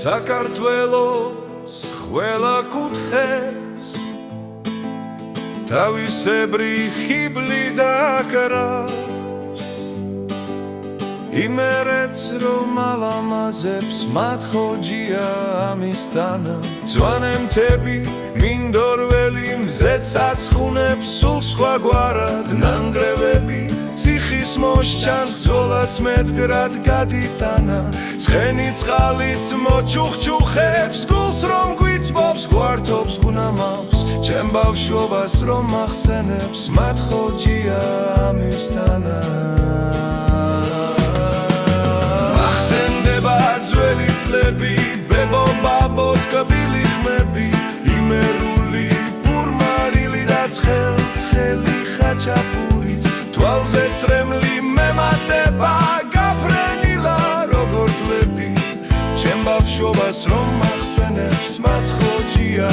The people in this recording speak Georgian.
საქართველოს ყველა კუთხეს თავისებრი ხიბლი დაკრავს იმერეც რომ ალამაზებს მათ ხოჯია ამისთანა მწვანე მთები მინდორველი მზეც აცხუნებს სულ სხვაგვარად ნანგრევები ციხის მოსჩანს ბრძოლაც მედგრად გადიტანა ცხენი წყალიც მოჩუხჩუხებს გულს რომ გვიწბობს გვართობს გუნამავს ჩემ ბავშვობას რომ ახსენებს მათ ხოჯია ამისთანა ახსენდება ძველი წლები ბებო ბაბო ტკბილი ხმები იმერული პურმარილი და ცხელი ხაჭაპურიც თვალზე წრემლი მემატება გაფრენილა როგორ თლები ჩემ ბავშვობას რომ ახსენებს მათ ხოჯია